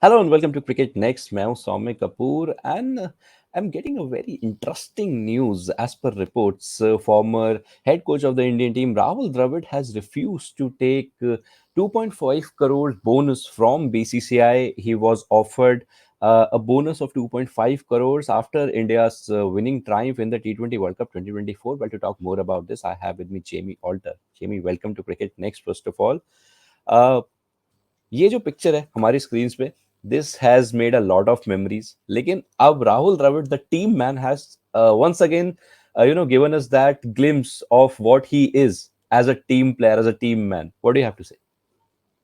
Hello and welcome to Cricket Next. मैं हूं सौम्य Kapoor and I'm getting a very interesting news. As per reports, former head coach of the Indian team Rahul Dravid has refused to take 2.5 crore bonus from BCCI. He was offered a bonus of 2.5 crores after India's winning triumph in the T20 World Cup 2024. Well, to talk more about this, I have with me Jamie Alter. Jamie, welcome to Cricket Next. First of all, uh, ये जो picture है हमारी screen पे this has made a lot of memories लेकिन अब Rahul Dravid the team man has once again given us that glimpse of what he is as a team player, as a team man. What do you have to say?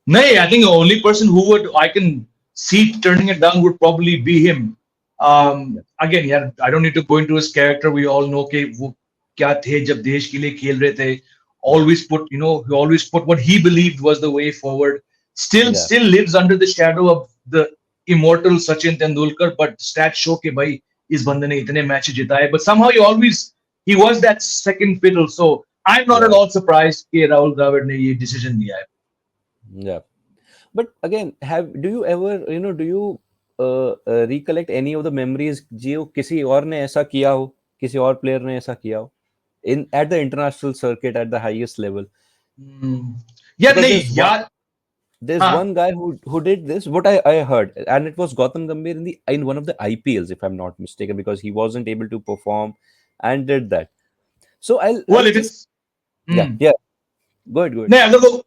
No, I think the only person who would I can see turning it down would probably be him. Yeah. Again, yeah, I don't need to go into his character. We all know कि वो क्या थे जब देश के लिए खेल रहे थे. Always put, he always put what he believed was the way forward. Yeah. Still lives under the shadow of the immortal Sachin Tendulkar. But stats show कि भाई इस बंदे ने इतने match जिताए. But somehow he was that second fiddle. So I'm not at Yeah. all surprised कि राहुल द्रविड़ ने ये decision लिया है. Yeah. But again, do you ever, do you recollect any of the memories जो किसी और ने ऐसा किया हो, किसी और player ने ऐसा किया हो in at the international circuit at the highest level? Hmm. Yeah, Because नहीं यार. there's हाँ. one guy who did this. What I heard, and it was Gautam Gambhir in one of the IPLs, if I'm not mistaken, because he wasn't able to perform and did that. So Well, I'll if just it's yeah, hmm. yeah, good. नहीं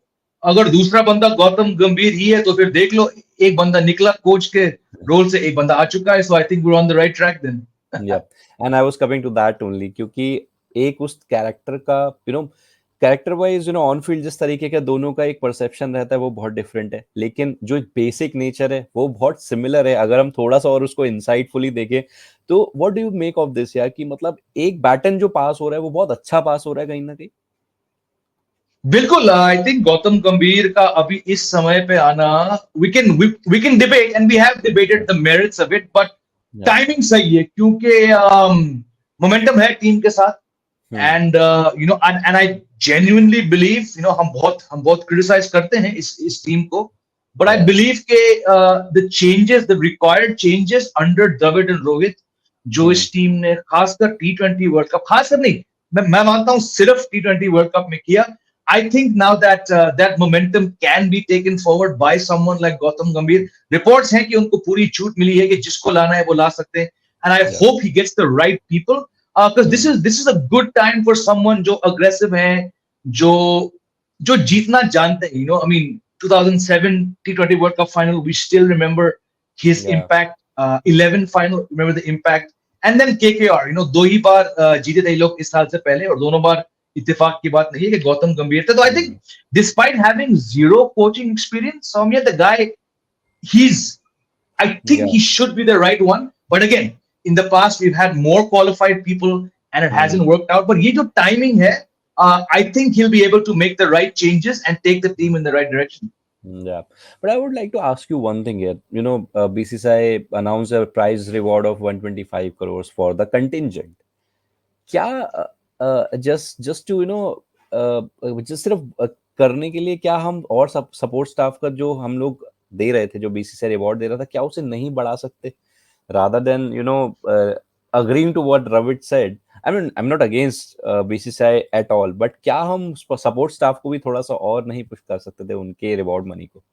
अगर दूसरा बंदा गौतम गंभीर ही है तो फिर देख लो एक बंदा निकला कोच के रोल से एक बंदा आ चुका है. So I think we are on the right track then. Yeah, and I was coming to that only क्योंकि एक उस कैरेक्टर का कैरेक्टर वाइज ऑन फील्ड जिस तरीके का दोनों का एक परसेप्शन रहता है वो बहुत डिफरेंट है, लेकिन जो एक बेसिक नेचर है वो बहुत सिमिलर है. अगर हम थोड़ा सा और उसको इंसाइटफुली देखें तो what do you make of this यार, कि मतलब एक बैटन जो पास हो रहा है वो बहुत अच्छा पास हो रहा है कहीं ना कहीं. बिल्कुल. आई थिंक गौतम गंभीर का अभी इस समय पे आना we can debate and we have debated the merits of it. But Yeah. Timing सही है क्योंकि मोमेंटम है टीम के साथ. Hmm. And and I genuinely believe हम बहुत क्रिटिसाइज करते हैं इस टीम को. But I Yeah. बिलीव के the required changes under Dravid and Rohit जो Hmm. इस टीम ने खासकर T20 वर्ल्ड कप खासकर नहीं मैं मानता हूं सिर्फ T20 वर्ल्ड कप में किया. I think now that momentum can be taken forward by someone like Gautam Gambhir. Reports हैं कि उनको पूरी छूट मिली है कि जिसको लाना है वो ला सकते हैं. And I Yeah. hope he gets the right people. Because Hmm. this is a good time for someone जो aggressive है, जो जो जीतना जानते हैं. 2007 T20 World Cup final, we still remember his Yeah. impact. 11 final, remember the impact. And then KKR, दो ही बार जीते थे लोग इस साल से पहले और दोनों बार इत्तेफाक की बात नहीं है कि गौतम गंभीर थे. तो I think despite having zero coaching experience Saumya the guy he's I think Yeah. he should be the right one. But again, in the past we've had more qualified people and it hasn't Hmm. worked out. But ये जो timing है, I think he'll be able to make the right changes and take the team in the right direction. Yeah, but I would like to ask you one thing here. BCCI announced a prize reward of 125 crores for the contingent. क्या just to just सिर्फ करने के लिए क्या हम और support staff का जो हम लोग दे रहे थे, जो बीसीसीआई रिवॉर्ड दे रहा था, क्या उसे नहीं बढ़ा सकते rather than agreeing to what Dravid said? I mean, I'm not against BCCI at all, but क्या हम सपोर्ट स्टाफ को भी थोड़ा सा और नहीं पुश कर सकते थे उनके रिवॉर्ड मनी को?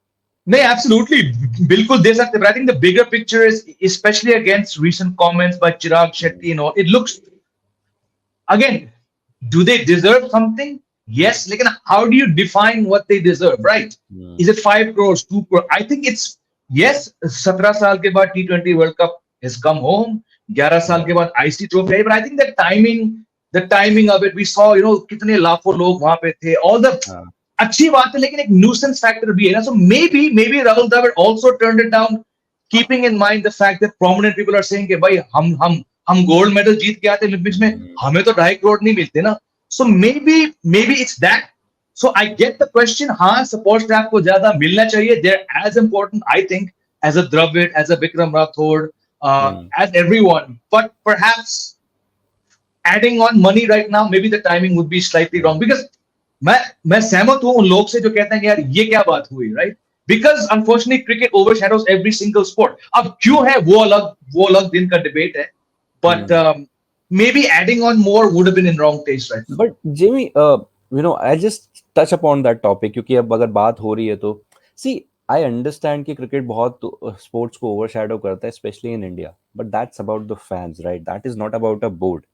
No, absolutely. बिल्कुल दे सकते. But I think the bigger picture is, especially against recent comments by Chirag Shetty and all, it looks, again, do they deserve something? Yes. Like, how do you define what they deserve, right? Is it 5 crores, 2 crores? I think it's, yes, 17 साल के बाद T20 World Cup has come home. 11 साल के बाद IC trophy. But I think the timing of it, we saw, कितने लाखों लोग वहां पे थे. All the अच्छी बात है लेकिन एक nuisance factor भी है ना. So maybe Rahul Dravid also turned it down, keeping in mind the fact that prominent people are saying कि भाई हम गोल्ड मेडल जीत के आते ओलंपिक्स में, हमें तो 2.5 करोड़ नहीं मिलते ना. So maybe it's that. So I get the question. हाँ, support staff को ज्यादा मिलना चाहिए. They're as important, I think, as a Dravid, as a Vikram Rathod, as everyone. But perhaps adding on money right now, maybe the timing would be slightly wrong. Because मैं सहमत हूं उन लोग से जो कहते हैं कि यार ये क्या बात हुई, right? because unfortunately cricket overshadows every single sport. अब क्यों है वो अलग दिन का debate है, but maybe adding on more would have been in wrong taste right now. But Jimmy, I just touch upon that topic क्योंकि अब अगर बात हो रही है तो see, I understand कि क्रिकेट बहुत स्पोर्ट्स को ओवरशैडो करता है, specially in India, but that's about the fans, right? That is not about a board.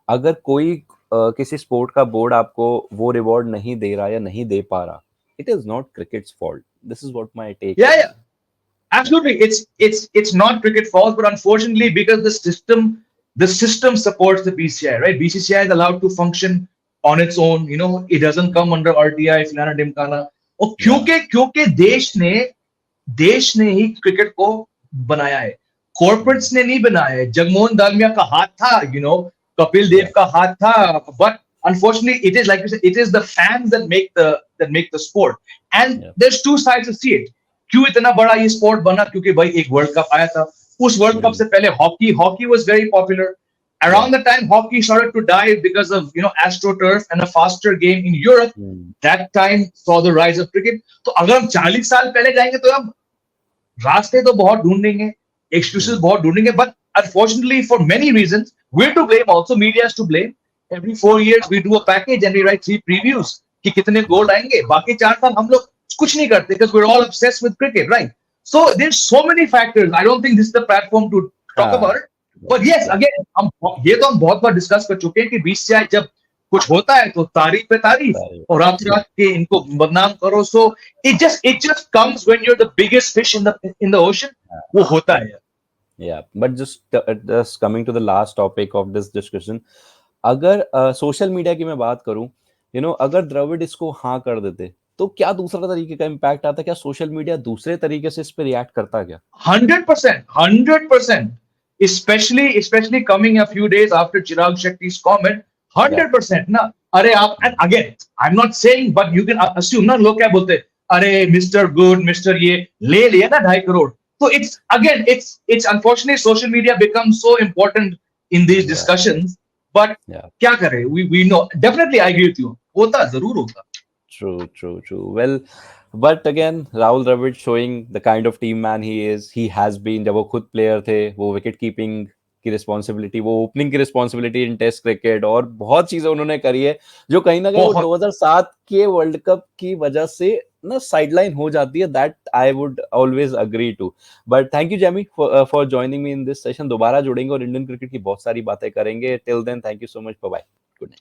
अगर कोई किसी स्पोर्ट का बोर्ड आपको वो रिवॉर्ड नहीं दे रहा या नहीं दे पा रहा, it is not cricket's fault. This is what my take Yeah, is. yeah. Absolutely, it's not cricket fault, but unfortunately, because the system supports the BCI, right? BCCI is allowed to function on its own. It doesn't come under RTI, Filana Dimkana. और क्योंकि देश ने ही cricket को बनाया है, corporates ने नहीं बनाया है. जगमोहन दालमिया का हाथ था, कपिल देव का हाथ था, but unfortunately, it is like you said, it is the fans that make the sport, and there's two sides to see it. क्यों इतना बड़ा ये स्पोर्ट बना? क्योंकि भाई एक वर्ल्ड कप आया था. उस वर्ल्ड कप से पहले hockey was very popular. Around the time hockey started to die because of AstroTurf and a faster game in Europe, that time saw the rise of cricket. तो अगर हम 40 साल पहले जाएंगे तो हम रास्ते तो बहुत ढूंढेंगे, excuses बहुत ढूंढेंगे, but unfortunately for many reasons we're to blame, also media is to blame. Every 4 years we do a package and we write 3 previews कि कितने गोल आएंगे, बाकी 4 साल हम लोग कुछ नहीं करते because we're all obsessed with cricket, right? So there's so many factors. I don't think this is the platform to talk about it. But yes, again, हम बहुत बार डिस्कस कर चुके हैं कि बीसीसीआई जब कुछ होता है तो तारीफ पे तारीफ और रात रात के इनको बदनाम करो. So it just comes when you're the biggest fish in the ocean. वो होता है. Yeah, but just coming to the last topic of this discussion, अगर सोशल मीडिया की मैं बात करूं, अगर द्रविड़ इसको हाँ कर देते तो क्या दूसरा तरीके का इम्पैक्ट आता? क्या सोशल मीडिया दूसरे तरीके से इस पे रिएक्ट करता? क्या 100%, especially coming a few days after Chirag Shetty's comment, 100% ना. अरे आप, and again I'm not saying, but you can assume ना, लोग क्या बोलते, अरे मिस्टर गुड, मिस्टर ये ले लिया ना 2.5 crore. So it's unfortunately social media becomes so important in these discussions, but क्या करें, we know. Definitely I agree with you, होता जरूर होता. True. Well, but again, Rahul Dravid showing the kind of team man he is. He has been, जब वो खुद player थे, वो विकेट कीपिंग की रिस्पॉन्सिबिलिटी, वो ओपनिंग की रिस्पॉन्सिबिलिटी इन टेस्ट क्रिकेट और बहुत चीजें उन्होंने करी है जो कहीं ना कहीं वो 2007 के वर्ल्ड कप की वजह से ना साइडलाइन हो जाती है. That I would always agree to. But thank you Jamie for joining me in this session. दोबारा जुड़ेंगे और इंडियन क्रिकेट की बहुत सारी बातें करेंगे. Till then, thank you so much. Bye. Good night.